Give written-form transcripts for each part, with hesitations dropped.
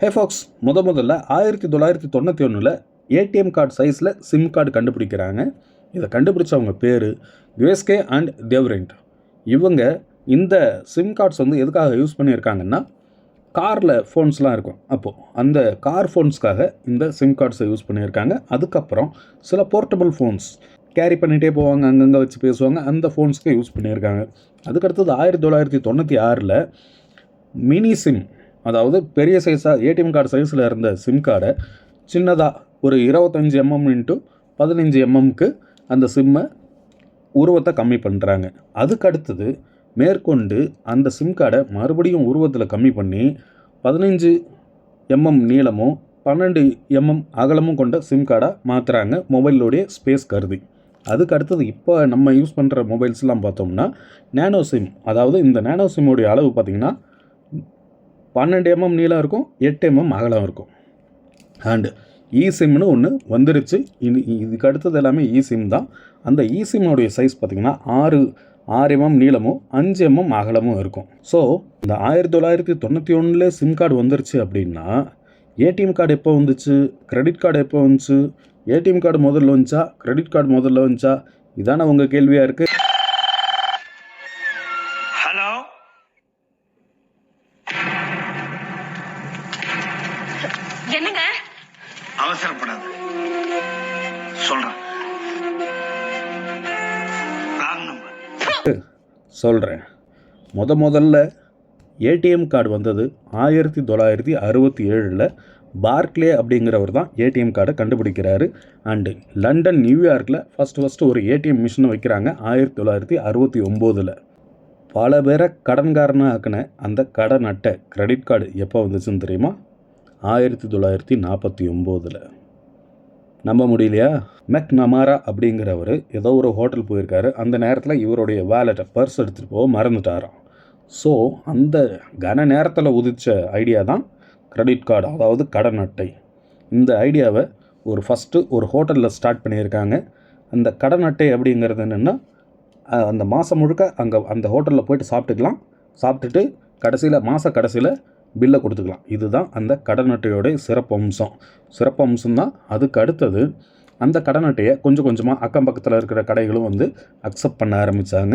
ஹே Fox, முதல்ல 1991 ATM card சைஸில் sim card கண்டுபிடிக்கிறாங்க. இதை கண்டுபிடிச்சவங்க பேர் யுஎஸ்கே அண்ட் தேவ்ரெண்ட். இவங்க இந்த சிம் கார்ட்ஸ் எதுக்காக யூஸ் பண்ணியிருக்காங்கன்னா, காரில் ஃபோன்ஸ்லாம் இருக்கும். அப்போது அந்த கார் ஃபோன்ஸ்க்காக இந்த சிம் கார்ட்ஸை யூஸ் பண்ணியிருக்காங்க. அதுக்கப்புறம் சில போர்ட்டபிள் ஃபோன்ஸ் கேரி பண்ணிகிட்டே போவாங்க, அங்கங்கே வச்சு பேசுவாங்க, அந்த ஃபோன்ஸ்க்கு யூஸ் பண்ணியிருக்காங்க. அதுக்கடுத்தது 1996 மினி சிம், அதாவது பெரிய சைஸாக ஏடிஎம் கார்டு சைஸில் இருந்த சிம் கார்டை சின்னதாக ஒரு 25 mm × 15 mm அந்த சிம்மை உருவத்தை கம்மி பண்ணுறாங்க. அதுக்கடுத்தது மேற்கொண்டு அந்த சிம் கார்டை மறுபடியும் உருவத்தில் கம்மி பண்ணி 15 mm நீளமும் 12 mm அகலமும் கொண்ட சிம் கார்டாக மாற்றுறாங்க, மொபைலோடைய ஸ்பேஸ் கருதி. அதுக்கு அடுத்தது இப்போ நம்ம யூஸ் பண்ணுற மொபைல்ஸ்லாம் பார்த்தோம்னா நேனோ சிம், அதாவது இந்த நேனோ சிம்முடைய அளவு பார்த்திங்கன்னா 12 mm நீளம் இருக்கும், 8 mm அகலம் இருக்கும். அண்டு இசிம்னு ஒன்று வந்துருச்சு. இதுக்கு அடுத்தது எல்லாமே இசிம் தான். அந்த இசிம்முடைய சைஸ் பார்த்திங்கன்னா 6 mm நீளமும் 5 mm அகலமும் இருக்கும். ஸோ இந்த 1991 சிம் கார்டு வந்துருச்சு அப்படின்னா, ஏடிஎம் கார்டு எப்போ வந்துச்சு, கிரெடிட் கார்டு எப்போ வந்துச்சு, ஏடிஎம் கார்டு முதல்ல வந்துச்சா, கிரெடிட் கார்டு முதல்ல வந்துச்சா, இதான உங்கள் கேள்வியாக இருக்குது. ஹலோ, என்னங்க? அவசரப்படாத, சொல்றேன். சொல்கிறேன். முதல்ல ஏடிஎம் கார்டு வந்தது 1967. பார்க்லே அப்படிங்கிறவர் தான் ஏடிஎம் கார்டை கண்டுபிடிக்கிறாரு. அண்டு லண்டன், நியூயார்க்கில் ஃபஸ்ட்டு ஒரு ஏடிஎம் மிஷினை வைக்கிறாங்க 1969. பல பேரை கடன்காரனாக ஆக்கின அந்த கடன் அட்டை கிரெடிட் கார்டு எப்போ வந்துச்சுன்னு தெரியுமா? 1949. நம்ப முடியலையா? மெக்நமாரா அப்படிங்கிறவர் ஏதோ ஒரு ஹோட்டல் போயிருக்காரு. அந்த நேரத்தில் இவருடைய வேலெட்டை, பர்ஸ் எடுத்துகிட்டு போக மறந்துட்டாராம். ஸோ அந்த கன நேரத்தில் உதித்த ஐடியா தான் கிரெடிட் கார்டு, அதாவது கடன் அட்டை. இந்த ஐடியாவை ஃபஸ்ட்டு ஒரு ஹோட்டலில் ஸ்டார்ட் பண்ணியிருக்காங்க. அந்த கடன் அட்டை அப்படிங்கிறது என்னென்னா, அந்த மாதம் முழுக்க அந்த ஹோட்டலில் போய்ட்டு சாப்பிட்டுக்கலாம், சாப்பிட்டுட்டு கடைசியில் பில்லை கொடுத்துக்கலாம். இதுதான் அந்த கடன் அட்டையோடைய சிறப்பு அம்சம் தான். அதுக்கு அடுத்தது அந்த கடன் அட்டையை கொஞ்சம் கொஞ்சமாக அக்கம் பக்கத்தில் இருக்கிற கடைகளும் அக்செப்ட் பண்ண ஆரம்பித்தாங்க.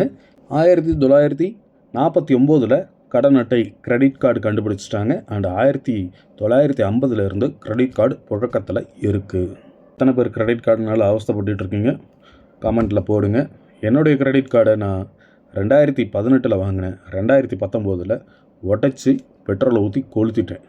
1949 கடன் அட்டை கிரெடிட் கார்டு கண்டுபிடிச்சிட்டாங்க. அண்ட் 1950 கிரெடிட் கார்டு புழக்கத்தில் இருக்குது. எத்தனை பேர் கிரெடிட் கார்டுனால அவஸ்தைப்பட்டு இருக்கீங்க? கமெண்ட்டில் போடுங்க. என்னுடைய கிரெடிட் கார்டை நான் 2018 வாங்கினேன். 2019 உடச்சி பெட்ரோலை ஊற்றி கொளுத்திட்டேன்.